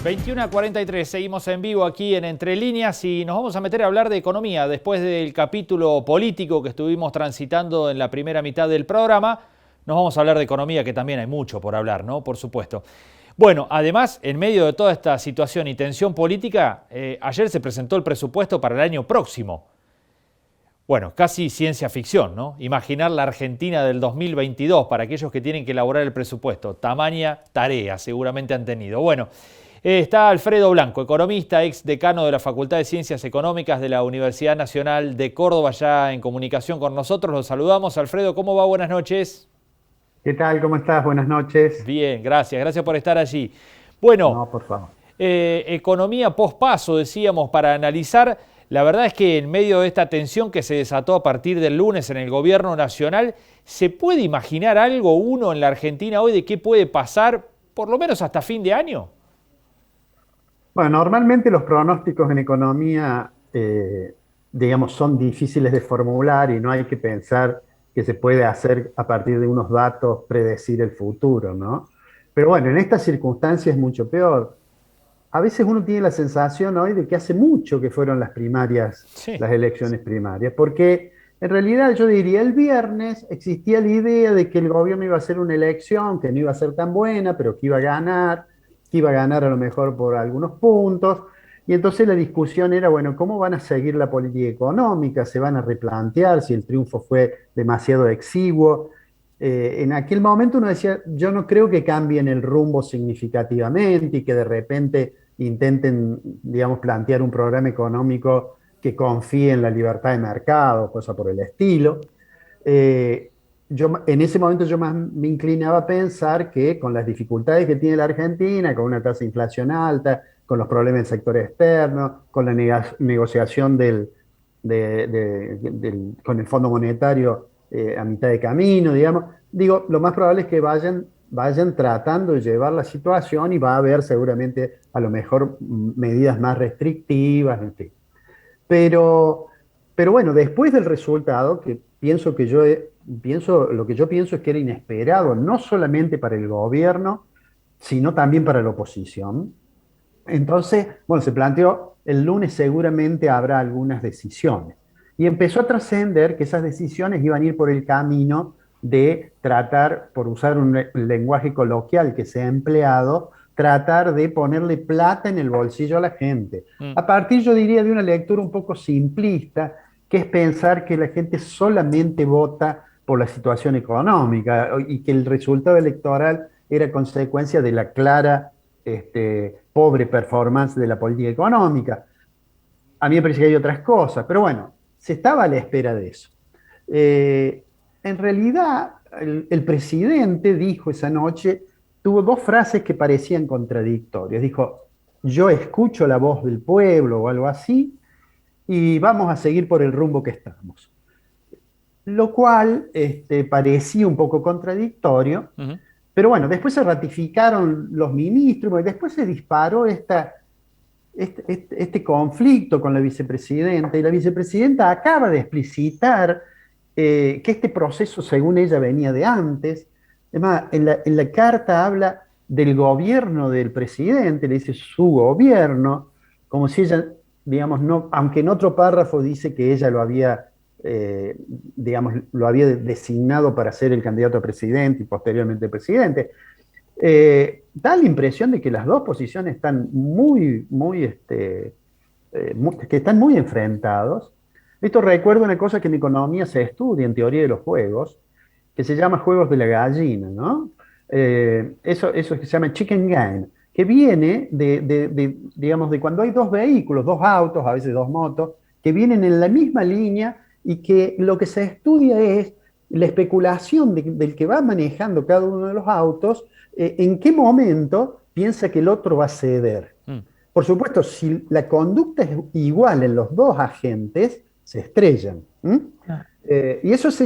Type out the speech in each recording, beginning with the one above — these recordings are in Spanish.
21:43, seguimos en vivo aquí en Entre Líneas y nos vamos a meter a hablar de economía después del capítulo político que estuvimos transitando en la primera mitad del programa. Nos vamos a hablar de economía, que también hay mucho por hablar, ¿no? Por supuesto. Bueno, además, en medio de toda esta situación y tensión política, ayer se presentó el presupuesto para el año próximo. Bueno, casi ciencia ficción, ¿no? Imaginar la Argentina del 2022 para aquellos que tienen que elaborar el presupuesto. Tamaña tarea seguramente han tenido. Bueno, está Alfredo Blanco, economista, ex decano de la Facultad de Ciencias Económicas de la Universidad Nacional de Córdoba, ya en comunicación con nosotros. Los saludamos. Alfredo, ¿cómo va? Buenas noches. ¿Qué tal? ¿Cómo estás? Buenas noches. Bien, gracias. Gracias por estar allí. Bueno, No, por favor. economía pospaso, decíamos, para analizar. La verdad es que en medio de esta tensión que se desató a partir del lunes en el gobierno nacional, ¿se puede imaginar algo uno en la Argentina hoy de qué puede pasar, por lo menos hasta fin de año? Bueno, normalmente los pronósticos en economía, digamos, son difíciles de formular y no hay que pensar que se puede hacer a partir de unos datos predecir el futuro, ¿no? Pero bueno, en estas circunstancias es mucho peor. A veces uno tiene la sensación hoy de que hace mucho que fueron las primarias, Sí. las elecciones primarias, porque en realidad yo diría el viernes existía la idea de que el gobierno iba a hacer una elección que no iba a ser tan buena, pero que iba a ganar a lo mejor por algunos puntos, y entonces la discusión era, bueno, ¿cómo van a seguir la política económica? ¿Se van a replantear si el triunfo fue demasiado exiguo? En aquel momento uno decía, yo no creo que cambien el rumbo significativamente y que de repente intenten, digamos, plantear un programa económico que confíe en la libertad de mercado, cosa por el estilo. En ese momento yo más me inclinaba a pensar que con las dificultades que tiene la Argentina, con una tasa de inflación alta, con los problemas del sector externo, con la negociación con el Fondo Monetario a mitad de camino, digamos, digo, lo más probable es que vayan tratando de llevar la situación y va a haber seguramente a lo mejor medidas más restrictivas, en fin. Pero, pero bueno, después del resultado, que lo que yo pienso es que era inesperado, no solamente para el gobierno, sino también para la oposición. Entonces, bueno, se planteó, el lunes seguramente habrá algunas decisiones. Y empezó a trascender que esas decisiones iban a ir por el camino de tratar, por usar un lenguaje coloquial que se ha empleado, tratar de ponerle plata en el bolsillo a la gente. Mm. A partir, yo diría, de una lectura un poco simplista, que es pensar que la gente solamente vota por la situación económica y que el resultado electoral era consecuencia de la clara pobre performance de la política económica. A mí me parece que hay otras cosas, pero bueno, se estaba a la espera de eso. Eh, en realidad, el presidente dijo esa noche, tuvo dos frases que parecían contradictorias. Dijo, yo escucho la voz del pueblo o algo así, y vamos a seguir por el rumbo que estamos. Lo cual parecía un poco contradictorio, Ujú. pero bueno, después se ratificaron los ministros, y después se disparó este conflicto con la vicepresidenta, y la vicepresidenta acaba de explicitar que este proceso, según ella, venía de antes. Además, en la carta habla del gobierno del presidente, le dice su gobierno, como si ella, digamos, no, aunque en otro párrafo dice que ella digamos, lo había designado para ser el candidato a presidente y posteriormente presidente. Da la impresión de que las dos posiciones están que están muy enfrentados. Esto recuerda una cosa que en economía se estudia en teoría de los juegos, que se llama juegos de la gallina, ¿no? Eso que se llama chicken game, que viene digamos, de cuando hay dos vehículos, dos autos, a veces dos motos, que vienen en la misma línea y que lo que se estudia es la especulación del que va manejando cada uno de los autos, en qué momento piensa que el otro va a ceder. Mm. Por supuesto, si la conducta es igual en los dos agentes, se estrellan. Y eso se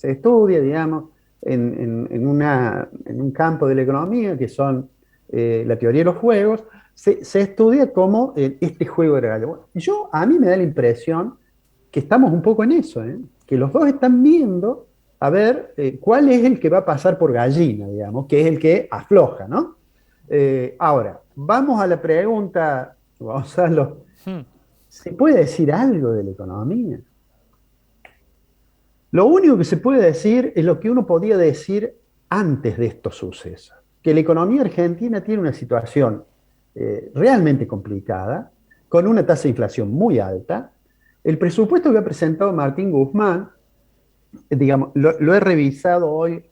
estudia, digamos, en un campo de la economía que son la teoría de los juegos, se estudia como este juego de regalo. Bueno, a mí me da la impresión que estamos un poco en eso, ¿eh? Que los dos están viendo a ver cuál es el que va a pasar por gallina, digamos, que es el que afloja, ¿no? Ahora, vamos a la pregunta, Gonzalo, Hmm. ¿se puede decir algo de la economía? Lo único que se puede decir es lo que uno podía decir antes de estos sucesos, que la economía argentina tiene una situación realmente complicada, con una tasa de inflación muy alta. El presupuesto que ha presentado Martín Guzmán, digamos, lo he revisado hoy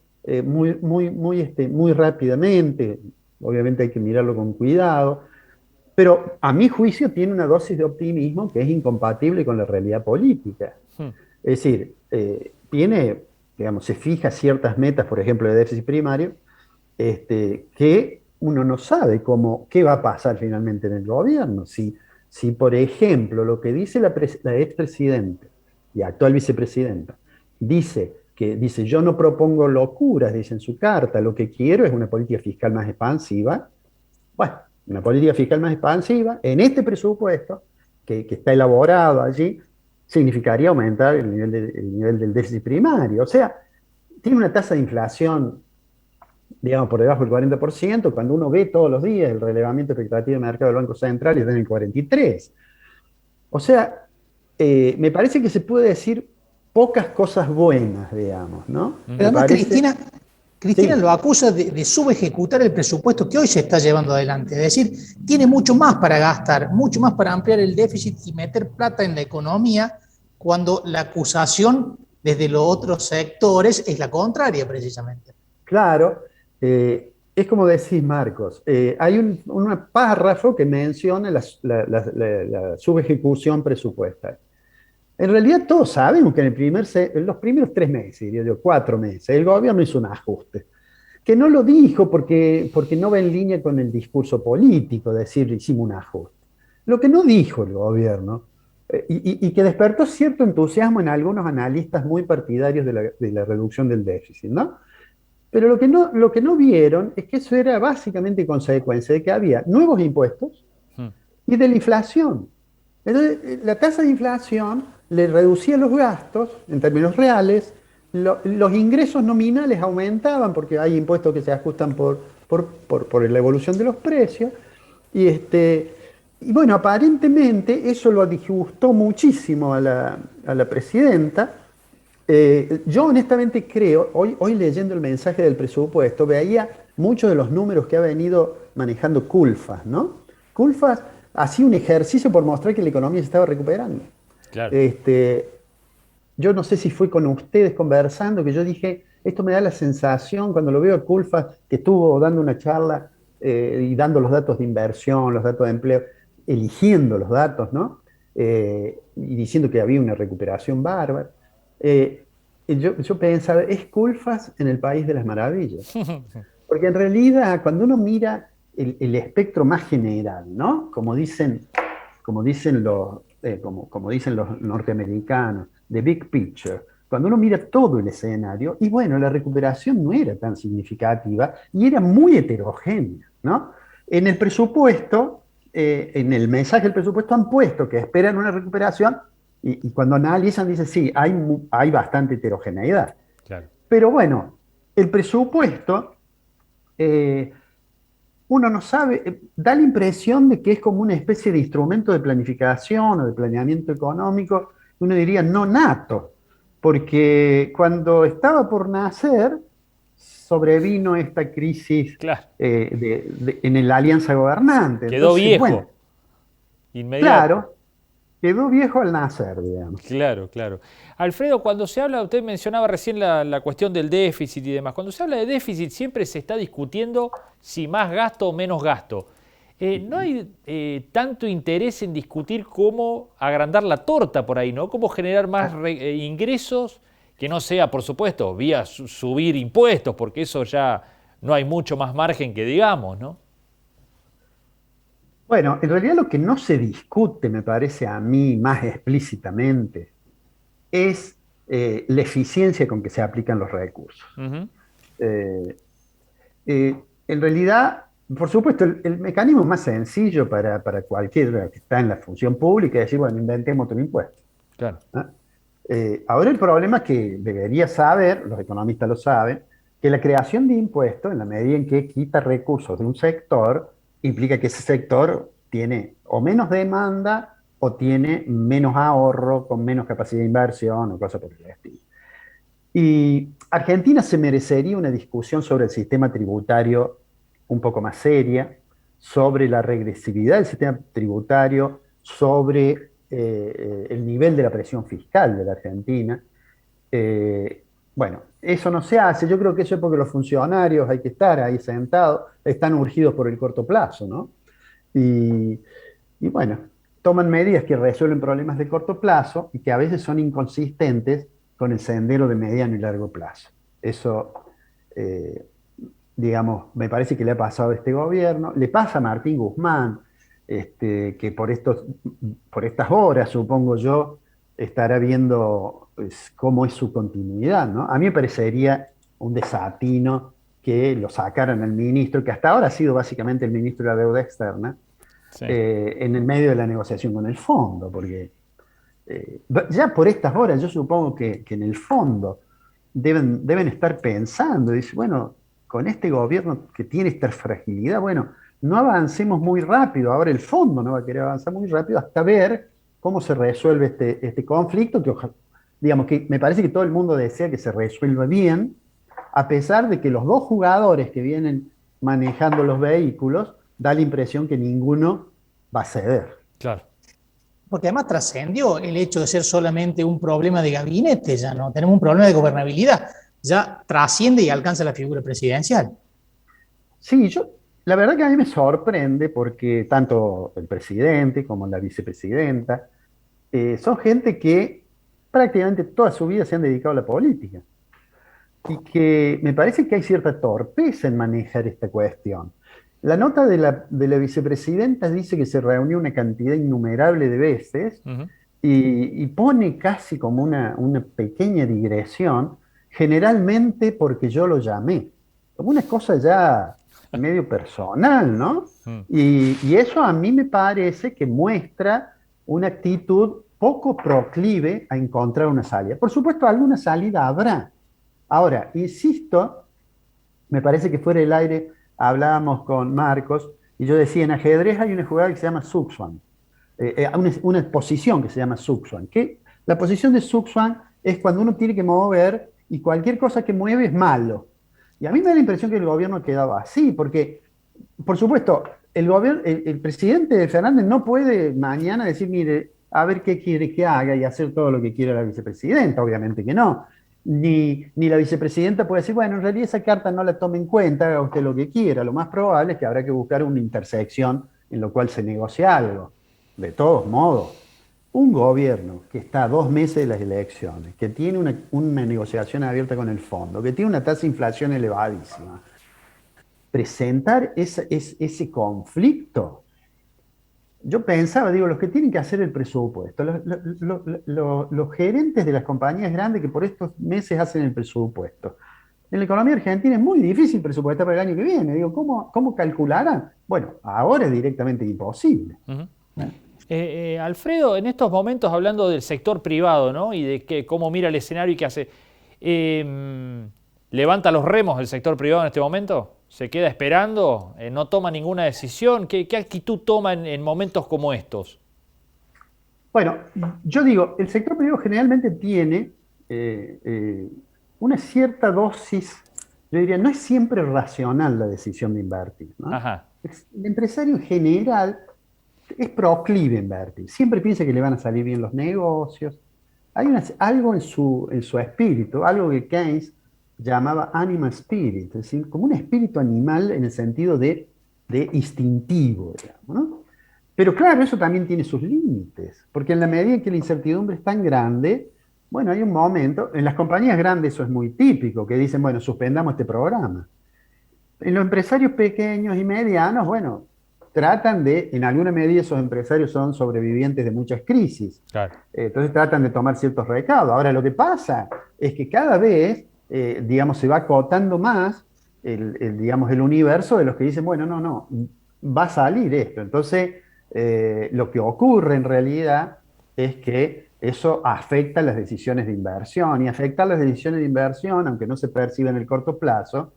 muy rápidamente, obviamente hay que mirarlo con cuidado, pero a mi juicio tiene una dosis de optimismo que es incompatible con la realidad política. Hmm. Es decir, tiene, digamos, se fija ciertas metas, por ejemplo, de déficit primario, que uno no sabe qué va a pasar finalmente en el gobierno. Si por ejemplo, lo que dice la expresidenta y actual vicepresidenta, dice, yo no propongo locuras, dice en su carta, lo que quiero es una política fiscal más expansiva. Bueno, una política fiscal más expansiva en este presupuesto que está elaborado allí significaría aumentar el nivel del déficit primario. O sea, tiene una tasa de inflación, digamos, por debajo del 40%, cuando uno ve todos los días el relevamiento expectativo de mercado del Banco Central está en el 43%. O sea, me parece que se puede decir pocas cosas buenas, digamos, ¿no? Pero Me además parece, Cristina sí, lo acusa de subejecutar el presupuesto que hoy se está llevando adelante. Es decir, tiene mucho más para gastar, mucho más para ampliar el déficit y meter plata en la economía, cuando la acusación desde los otros sectores es la contraria, precisamente. claro, es como decís, Marcos, hay un párrafo que menciona la subejecución presupuestaria. En realidad todos sabemos que en los primeros 3 meses, diría yo, 4 meses, el gobierno hizo un ajuste, que no lo dijo porque no va en línea con el discurso político, decir hicimos un ajuste. Lo que no dijo el gobierno, y que despertó cierto entusiasmo en algunos analistas muy partidarios de la reducción del déficit, ¿no? Pero lo que no vieron es que eso era básicamente consecuencia de que había nuevos impuestos Hmm. y de la inflación. Entonces, la tasa de inflación le reducía los gastos en términos reales, los ingresos nominales aumentaban porque hay impuestos que se ajustan por la evolución de los precios, y bueno, aparentemente eso lo disgustó muchísimo a la presidenta. Yo honestamente creo, hoy leyendo el mensaje del presupuesto, veía muchos de los números que ha venido manejando Culfas, ¿no? Culfas hacía un ejercicio por mostrar que la economía se estaba recuperando. Claro. Este, yo no sé si fue con ustedes conversando, que yo dije, esto me da la sensación cuando lo veo a Culfas, que estuvo dando una charla y dando los datos de inversión, los datos de empleo, eligiendo los datos, ¿no? Y diciendo que había una recuperación bárbara. Yo pensaba, es Culfas en el País de las Maravillas. Porque en realidad, cuando uno mira el espectro más general, ¿no? Como dicen los norteamericanos, the big picture, cuando uno mira todo el escenario, y bueno, la recuperación no era tan significativa y era muy heterogénea, ¿no? En el presupuesto, en el mensaje del presupuesto han puesto que esperan una recuperación y cuando analizan dicen, sí, hay bastante heterogeneidad. Claro. Pero bueno, el presupuesto eh, uno no sabe, da la impresión de que es como una especie de instrumento de planificación o de planeamiento económico, uno diría no nato, porque cuando estaba por nacer, sobrevino esta crisis Claro. en la alianza gobernante. Quedó Entonces, bueno, viejo, inmediato. claro, quedó viejo al nacer, digamos. Claro, claro. Alfredo, cuando se habla, usted mencionaba recién la cuestión del déficit y demás, cuando se habla de déficit siempre se está discutiendo si más gasto o menos gasto. No hay tanto interés en discutir cómo agrandar la torta por ahí, ¿no? Cómo generar más ingresos, que no sea, por supuesto, vía subir impuestos, porque eso ya no hay mucho más margen que digamos, ¿no? Bueno, en realidad lo que no se discute, me parece a mí más explícitamente, es la eficiencia con que se aplican los recursos. Ujú. Eh, en realidad, por supuesto, el mecanismo más sencillo para cualquiera que está en la función pública es decir, bueno, inventemos otro impuesto. Claro. ¿No? Ahora el problema que debería saber, los economistas lo saben, que la creación de impuestos, en la medida en que quita recursos de un sector, implica que ese sector tiene o menos demanda o tiene menos ahorro, con menos capacidad de inversión o cosas por el estilo. Y Argentina se merecería una discusión sobre el sistema tributario un poco más seria, sobre la regresividad del sistema tributario, sobre el nivel de la presión fiscal de la Argentina. Eh, bueno, eso no se hace. Yo creo que eso es porque los funcionarios hay que estar ahí sentados, están urgidos por el corto plazo, ¿no? Y, y bueno, toman medidas que resuelven problemas de corto plazo y que a veces son inconsistentes con el sendero de mediano y largo plazo. Eso, eh, digamos, me parece que le ha pasado a este gobierno, le pasa a Martín Guzmán, que por estas horas, supongo yo, estará viendo pues, cómo es su continuidad, ¿no? A mí me parecería un desatino que lo sacaran al ministro, que hasta ahora ha sido básicamente el ministro de la Deuda Externa, Sí. en el medio de la negociación con el fondo, porque ya por estas horas yo supongo que en el fondo deben estar pensando, dice, bueno, con este gobierno que tiene esta fragilidad, bueno, no avancemos muy rápido, ahora el fondo no va a querer avanzar muy rápido hasta ver cómo se resuelve este conflicto, que digamos que me parece que todo el mundo desea que se resuelva bien, a pesar de que los dos jugadores que vienen manejando los vehículos, da la impresión que ninguno va a ceder. Claro. Porque además trascendió el hecho de ser solamente un problema de gabinete, ya no tenemos un problema de gobernabilidad, ya trasciende y alcanza la figura presidencial. Sí, la verdad que a mí me sorprende porque tanto el presidente como la vicepresidenta son gente que prácticamente toda su vida se han dedicado a la política y que me parece que hay cierta torpeza en manejar esta cuestión. La nota de la vicepresidenta dice que se reunió una cantidad innumerable de veces Ujú. y pone casi como una pequeña digresión, generalmente porque yo lo llamé, como una cosa ya medio personal, ¿no? Mm. Y eso a mí me parece que muestra una actitud poco proclive a encontrar una salida. Por supuesto, alguna salida habrá. Ahora, insisto, me parece que fuera del aire hablábamos con Marcos y yo decía, en ajedrez hay una jugada que se llama Zugzwang, una posición que se llama Zugzwang, que la posición de Zugzwang es cuando uno tiene que mover y cualquier cosa que mueve es malo. Y a mí me da la impresión que el gobierno quedaba así, porque, por supuesto, el presidente Fernández no puede mañana decir, mire, a ver qué quiere que haga y hacer todo lo que quiere la vicepresidenta, obviamente que no. Ni la vicepresidenta puede decir, bueno, en realidad esa carta no la tome en cuenta, haga usted lo que quiera. Lo más probable es que habrá que buscar una intersección en lo cual se negocie algo. De todos modos, un gobierno que está a 2 meses de las elecciones, que tiene una negociación abierta con el fondo, que tiene una tasa de inflación elevadísima, presentar ese conflicto. Yo pensaba, digo, los que tienen que hacer el presupuesto, los gerentes de las compañías grandes que por estos meses hacen el presupuesto. En la economía argentina es muy difícil presupuestar para el año que viene. Digo, ¿cómo calcularán? Bueno, ahora es directamente imposible. Ujú. Alfredo, en estos momentos hablando del sector privado, ¿no? Y de cómo mira el escenario y qué hace, ¿levanta los remos el sector privado en este momento? ¿Se queda esperando? ¿No toma ninguna decisión? ¿Qué actitud toma en momentos como estos? Bueno, yo digo, el sector privado generalmente tiene una cierta dosis, yo diría, no es siempre racional la decisión de invertir, ¿no? Ajá. El empresario en general es proclive a invertir, siempre piensa que le van a salir bien los negocios. Hay algo en su espíritu, algo que Keynes llamaba animal spirit, es decir, como un espíritu animal en el sentido de instintivo, digamos, ¿no? Pero claro, eso también tiene sus límites, porque en la medida en que la incertidumbre es tan grande, bueno, hay un momento, en las compañías grandes eso es muy típico, que dicen, bueno, suspendamos este programa. En los empresarios pequeños y medianos, bueno, tratan en alguna medida esos empresarios son sobrevivientes de muchas crisis, Claro. entonces tratan de tomar ciertos recaudos. Ahora, lo que pasa es que cada vez, digamos, se va acotando más digamos, el universo de los que dicen, bueno, no, va a salir esto. Entonces, lo que ocurre en realidad es que eso afecta las decisiones de inversión y afecta las decisiones de inversión, aunque no se perciba en el corto plazo,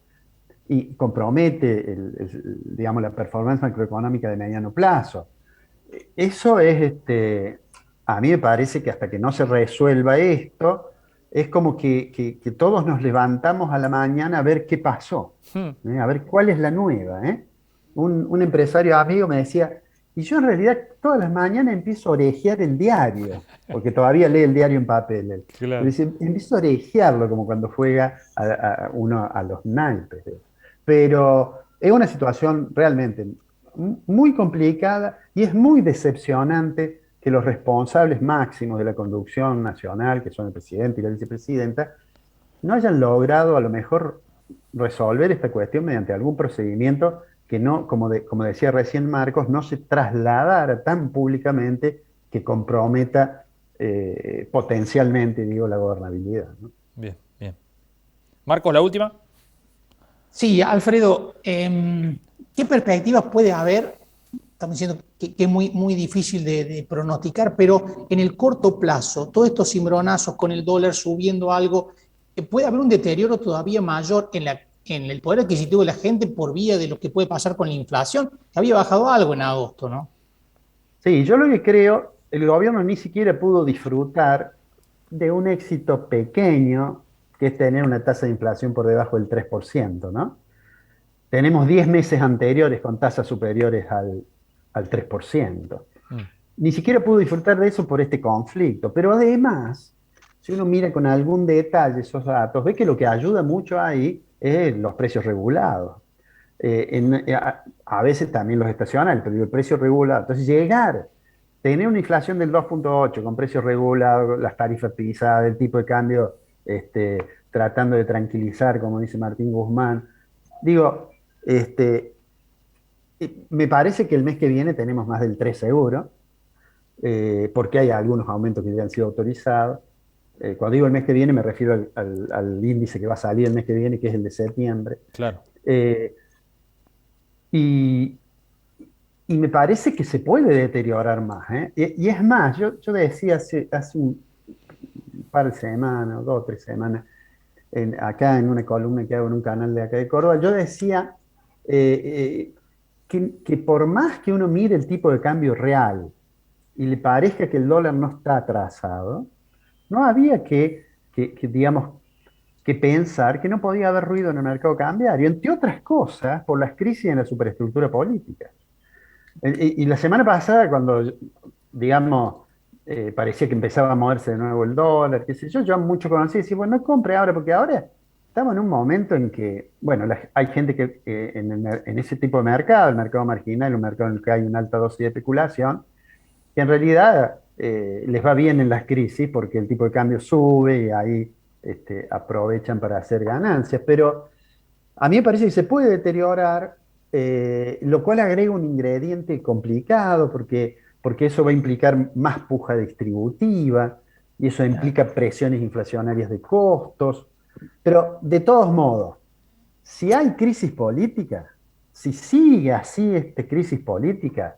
y compromete digamos, la performance macroeconómica de mediano plazo. Eso es, a mí me parece que hasta que no se resuelva esto, es como que todos nos levantamos a la mañana a ver qué pasó, a ver cuál es la nueva. Un empresario amigo me decía, y yo en realidad todas las mañanas empiezo a orejear el diario, porque todavía lee el diario en papel. Él. Pero Claro. dice, empiezo a orejearlo como cuando juega uno a los naipes. Pero es una situación realmente muy complicada y es muy decepcionante que los responsables máximos de la conducción nacional, que son el presidente y la vicepresidenta, no hayan logrado a lo mejor resolver esta cuestión mediante algún procedimiento que no, como decía recién Marcos, no se trasladara tan públicamente que comprometa potencialmente, digo, la gobernabilidad, ¿no? Bien, bien. Marcos, la última. Sí, Alfredo, ¿qué perspectivas puede haber? Estamos diciendo que es muy, muy difícil de pronosticar, pero en el corto plazo, todos estos cimbronazos con el dólar subiendo algo, ¿puede haber un deterioro todavía mayor en el poder adquisitivo de la gente por vía de lo que puede pasar con la inflación? Que había bajado algo en agosto, ¿no? Sí, yo lo que creo, el gobierno ni siquiera pudo disfrutar de un éxito pequeño, que es tener una tasa de inflación por debajo del 3%, ¿no? Tenemos 10 meses anteriores con tasas superiores al 3%. Mm. Ni siquiera pudo disfrutar de eso por este conflicto, pero además, si uno mira con algún detalle esos datos, ve que lo que ayuda mucho ahí es los precios regulados. A veces también los estacionales, pero el precio regulado. Entonces, tener una inflación del 2,8 con precios regulados, las tarifas pisadas, el tipo de cambio tratando de tranquilizar, como dice Martín Guzmán. Digo, me parece que el mes que viene tenemos más del 3 seguro, porque hay algunos aumentos que ya han sido autorizados. Cuando digo el mes que viene me refiero al índice que va a salir el mes que viene, que es el de septiembre. Claro. Eh, y, y me parece que se puede deteriorar más, ¿eh? Y es más, yo decía hace un par de semanas, 2 o 3 semanas, acá en una columna que hago en un canal de acá de Córdoba, yo decía que por más que uno mire el tipo de cambio real y le parezca que el dólar no está atrasado, no había digamos, que pensar que no podía haber ruido en el mercado cambiario, entre otras cosas, por las crisis en la superestructura política. Y la semana pasada, cuando, digamos, parecía que empezaba a moverse de nuevo el dólar, qué sé yo mucho conocí y decía, bueno, no compre ahora, porque ahora estamos en un momento en que, bueno, hay gente que en ese tipo de mercado, el mercado marginal, un mercado en el que hay una alta dosis de especulación, que en realidad les va bien en las crisis porque el tipo de cambio sube y ahí aprovechan para hacer ganancias. Pero a mí me parece que se puede deteriorar, lo cual agrega un ingrediente complicado porque eso va a implicar más puja distributiva y eso implica presiones inflacionarias de costos. Pero de todos modos, si hay crisis política, si sigue así esta crisis política,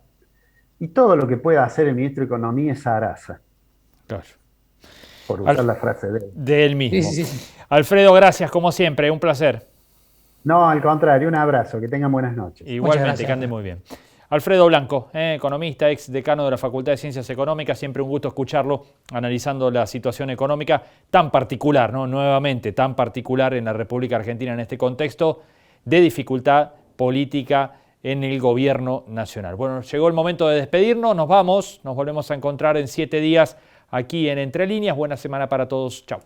y todo lo que pueda hacer el ministro de Economía es zaraza, Claro. por usar la frase de él. De él Sí, mismo. sí, sí. Alfredo, gracias como siempre, un placer. No, al contrario, un abrazo, que tengan buenas noches. Igualmente, gracias. que ande muy bien. Alfredo Blanco, economista, ex decano de la Facultad de Ciencias Económicas, siempre un gusto escucharlo analizando la situación económica tan particular, ¿no? Nuevamente, tan particular en la República Argentina en este contexto de dificultad política en el gobierno nacional. Bueno, llegó el momento de despedirnos, nos vamos, nos volvemos a encontrar en 7 días aquí en Entre Líneas. Buena semana para todos, chao.